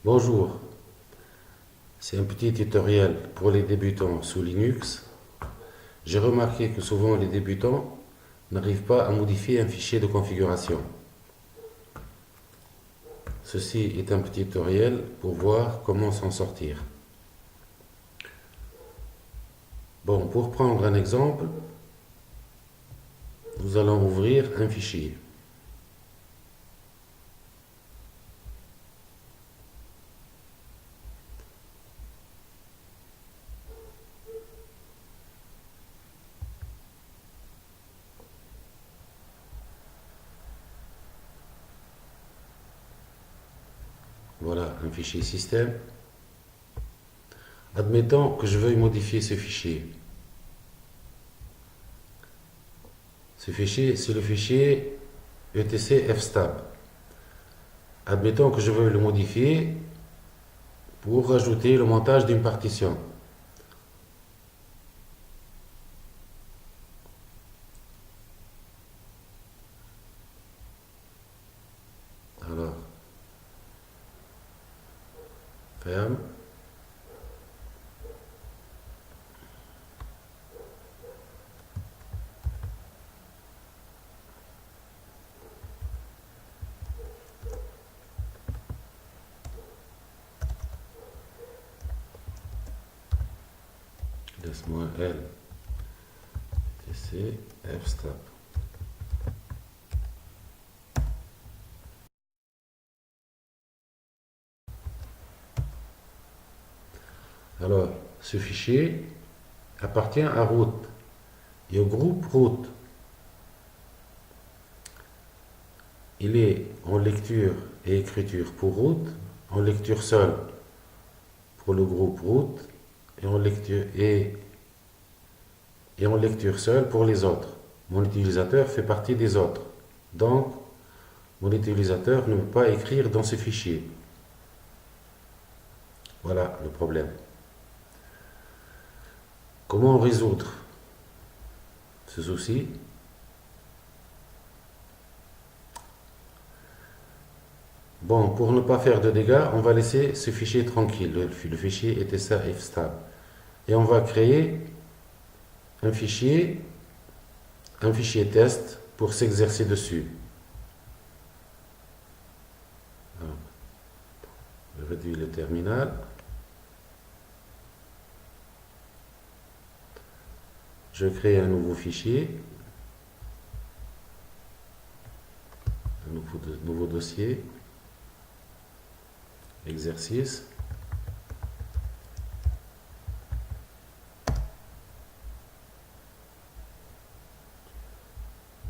Bonjour, c'est un petit tutoriel pour les débutants sous Linux. J'ai remarqué que souvent les débutants n'arrivent pas à modifier un fichier de configuration. Ceci est un petit tutoriel pour voir comment s'en sortir. Bon, pour prendre un exemple, nous allons ouvrir un fichier. Voilà, un fichier système. Admettons que je veuille modifier ce fichier. Ce fichier, c'est le fichier etc fstab. Admettons que je veuille le modifier pour rajouter le montage d'une partition. Alors, ferme. Laisse-moi L, TC, fstab. Alors, ce fichier appartient à root et au groupe root. Il est en lecture et écriture pour root, en lecture seule pour le groupe root et en lecture seule pour les autres. Mon utilisateur fait partie des autres. Donc, mon utilisateur ne peut pas écrire dans ce fichier. Voilà le problème. Comment résoudre ce souci? Bon, pour ne pas faire de dégâts, on va laisser ce fichier tranquille, le fichier etc-fstab. Et on va créer un fichier test pour s'exercer dessus. Alors, je réduis le terminal. Je crée un nouveau fichier, un nouveau dossier, exercice.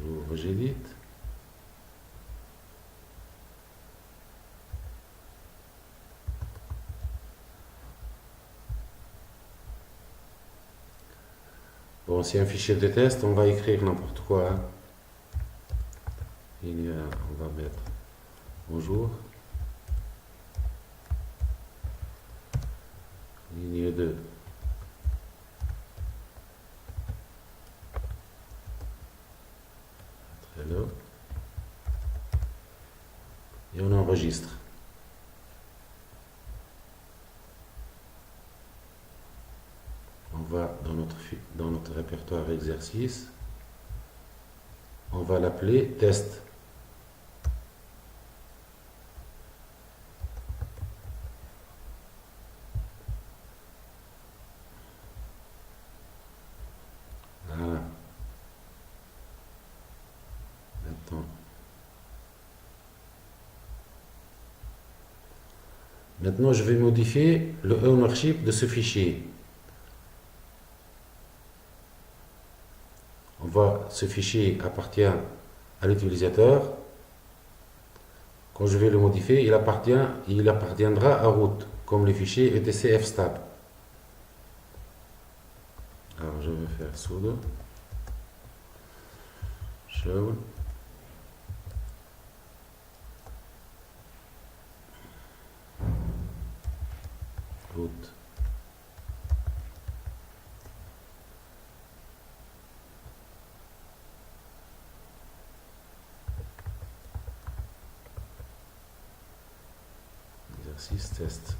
J'ouvre, j'édite. Bon, c'est un fichier de test, on va écrire n'importe quoi, hein. On va mettre bonjour. Ligne 2. Hello. Et on enregistre. On va dans notre répertoire exercice. On va l'appeler test. Voilà. Maintenant, je vais modifier le ownership de ce fichier. Ce fichier appartient à l'utilisateur. Quand je vais le modifier, il appartiendra à root, comme le fichier etc-fstab. Alors, je vais faire sudo show root. Exercice test.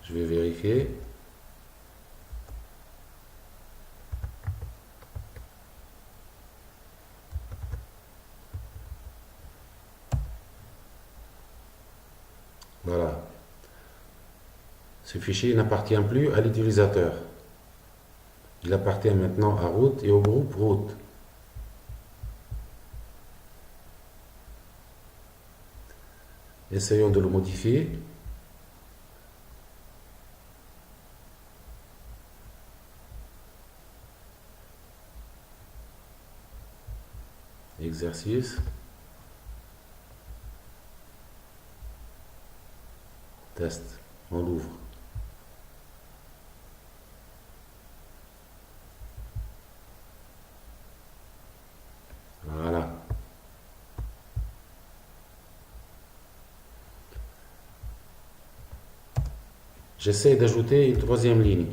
Je vais vérifier. Voilà. Ce fichier n'appartient plus à l'utilisateur. Il appartient maintenant à root et au groupe root. Essayons de le modifier. Exercice. Test. On l'ouvre. Voilà. J'essaie d'ajouter une troisième ligne.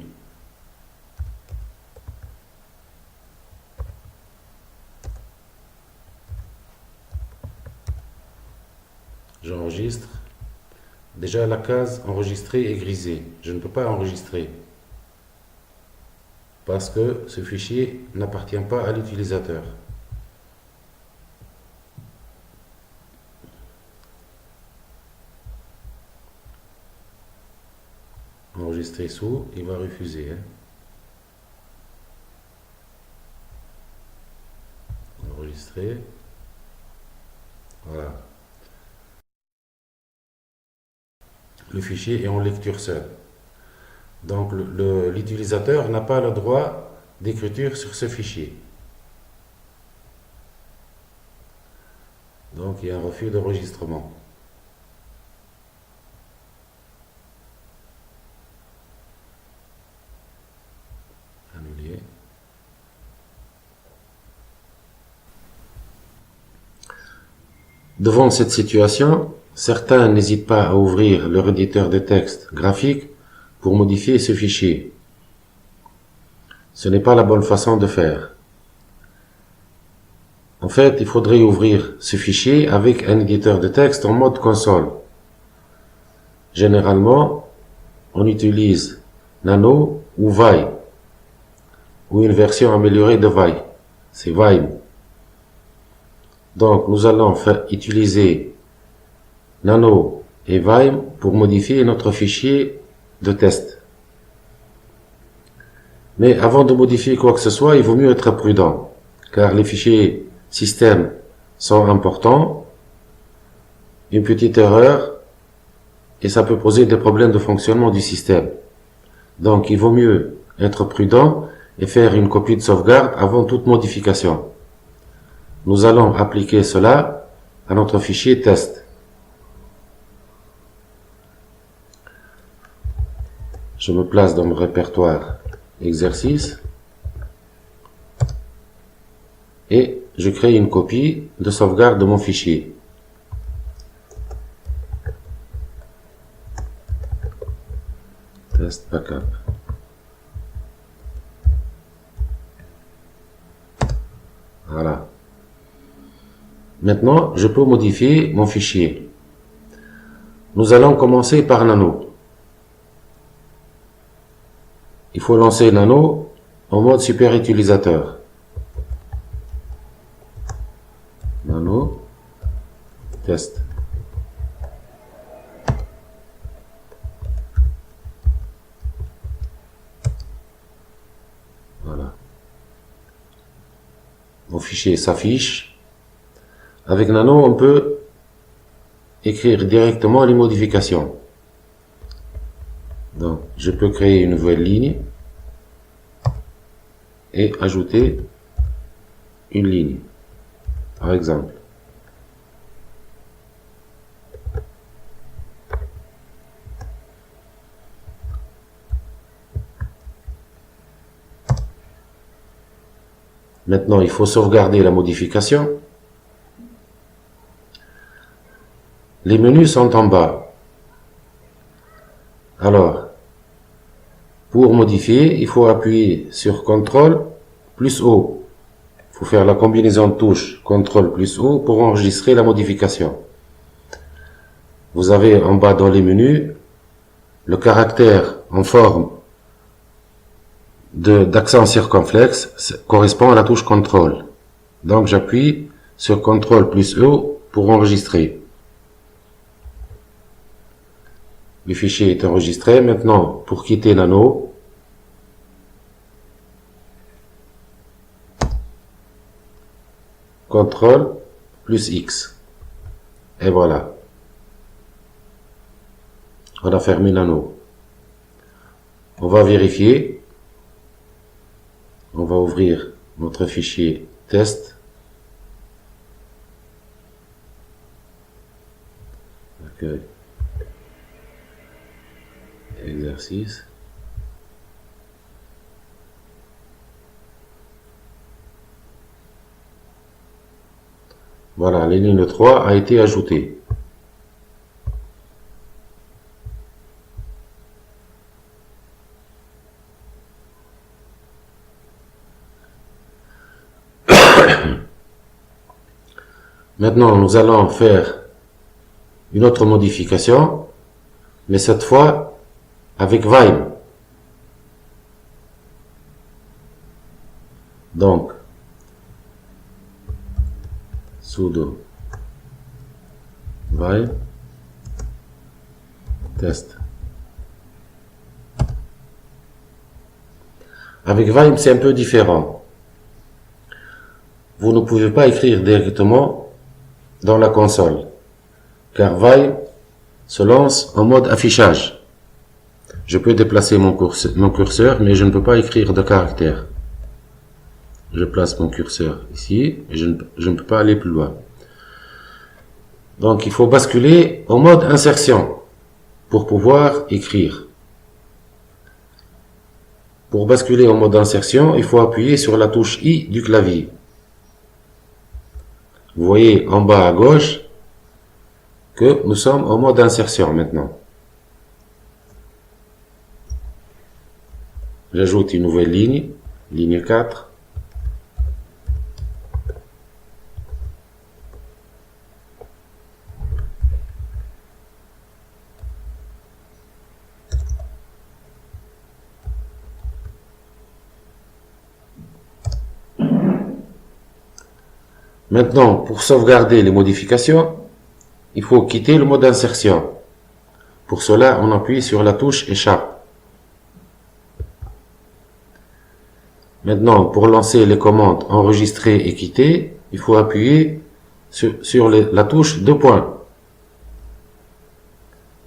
J'enregistre. Déjà, la case enregistrer est grisée. Je ne peux pas enregistrer parce que ce fichier n'appartient pas à l'utilisateur. Enregistrer sous, il va refuser. Enregistrer. Voilà. Le fichier est en lecture seule. Donc l'utilisateur n'a pas le droit d'écriture sur ce fichier. Donc il y a un refus d'enregistrement. Annuler. Devant cette situation, certains n'hésitent pas à ouvrir leur éditeur de texte graphique pour modifier ce fichier. Ce n'est pas la bonne façon de faire. En fait, il faudrait ouvrir ce fichier avec un éditeur de texte en mode console. Généralement, on utilise Nano ou Vi, ou une version améliorée de Vi. C'est Vime. Donc, nous allons utiliser Nano et Vime pour modifier notre fichier de test. Mais avant de modifier quoi que ce soit, il vaut mieux être prudent, car les fichiers système sont importants. Une petite erreur et ça peut poser des problèmes de fonctionnement du système. Donc, il vaut mieux être prudent et faire une copie de sauvegarde avant toute modification. Nous allons appliquer cela à notre fichier test. Je me place dans mon répertoire exercice et je crée une copie de sauvegarde de mon fichier. Test backup. Voilà. Maintenant, je peux modifier mon fichier. Nous allons commencer par Nano. Il faut lancer Nano en mode super utilisateur. Nano, test. Voilà. Mon fichier s'affiche. Avec Nano, on peut écrire directement les modifications. Donc, je peux créer une nouvelle ligne et ajouter une ligne, par exemple. Maintenant, il faut sauvegarder la modification. Les menus sont en bas. Alors, pour modifier, il faut appuyer sur CTRL plus O. Il faut faire la combinaison de touches CTRL plus O pour enregistrer la modification. Vous avez en bas dans les menus le caractère en forme d'accent circonflexe correspond à la touche CTRL. Donc j'appuie sur CTRL plus O pour enregistrer. Le fichier est enregistré. Maintenant, pour quitter l'anneau, CTRL plus X. Et voilà. On a fermé l'anneau. On va vérifier. On va ouvrir notre fichier test. Accueil. Exercice. Voilà, la ligne 3 a été ajoutée. Maintenant, nous allons faire une autre modification, mais cette fois avec Vime. Donc, sudo Vime test. Avec Vime, c'est un peu différent. Vous ne pouvez pas écrire directement dans la console, car Vime se lance en mode affichage. Je peux déplacer mon curseur, mais je ne peux pas écrire de caractère. Je place mon curseur ici, et je ne peux pas aller plus loin. Donc il faut basculer en mode insertion pour pouvoir écrire. Pour basculer en mode insertion, il faut appuyer sur la touche I du clavier. Vous voyez en bas à gauche que nous sommes en mode insertion maintenant. J'ajoute une nouvelle ligne, ligne 4. Maintenant, pour sauvegarder les modifications, il faut quitter le mode insertion. Pour cela, on appuie sur la touche échappe. Maintenant, pour lancer les commandes enregistrer et quitter, il faut appuyer sur la touche 2 points.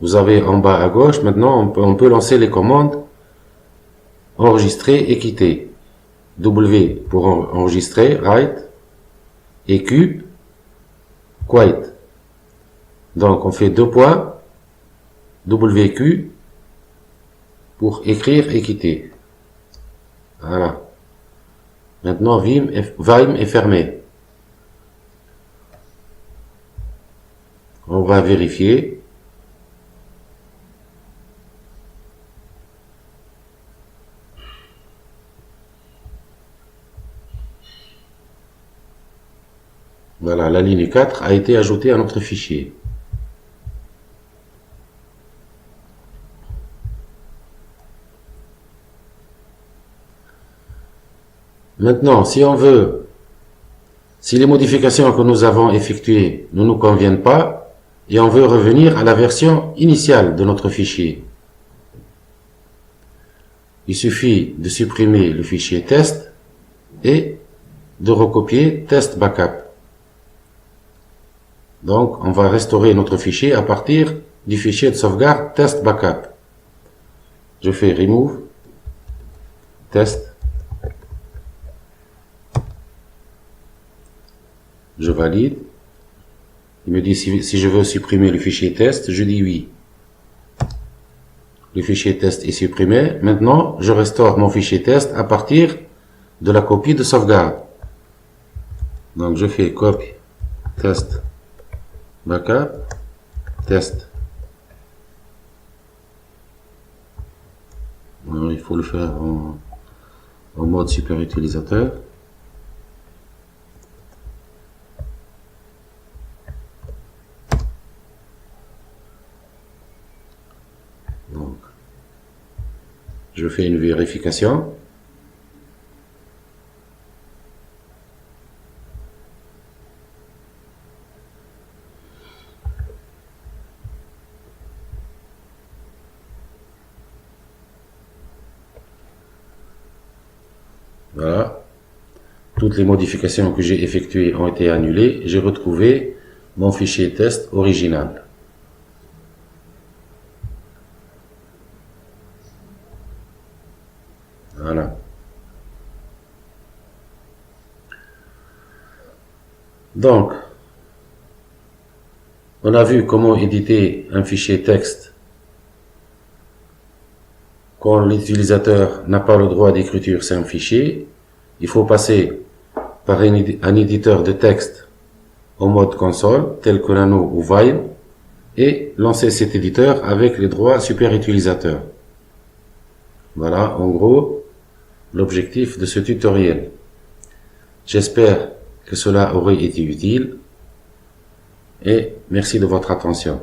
Vous avez en bas à gauche, maintenant on peut lancer les commandes enregistrer et quitter. W pour enregistrer, write, et Q, quiet. Donc on fait 2 points, WQ, pour écrire et quitter. Voilà. Maintenant Vime est fermé. On va vérifier. Voilà, la ligne 4 a été ajoutée à notre fichier. Maintenant, si les modifications que nous avons effectuées ne nous conviennent pas, et on veut revenir à la version initiale de notre fichier, il suffit de supprimer le fichier test et de recopier test backup. Donc, on va restaurer notre fichier à partir du fichier de sauvegarde test backup. Je fais remove, test, je valide. Il me dit si je veux supprimer le fichier test, je dis oui. Le fichier test est supprimé. Maintenant, je restaure mon fichier test à partir de la copie de sauvegarde. Donc, je fais copy, test, backup, test. Alors, il faut le faire en mode super utilisateur. Je fais une vérification. Voilà. Toutes les modifications que j'ai effectuées ont été annulées. J'ai retrouvé mon fichier test original. Voilà. Donc, on a vu comment éditer un fichier texte quand l'utilisateur n'a pas le droit d'écriture sur un fichier. Il faut passer par un éditeur de texte en mode console, tel que Nano ou Vine, et lancer cet éditeur avec les droits super utilisateurs. Voilà, en gros, l'objectif de ce tutoriel. J'espère que cela aurait été utile et merci de votre attention.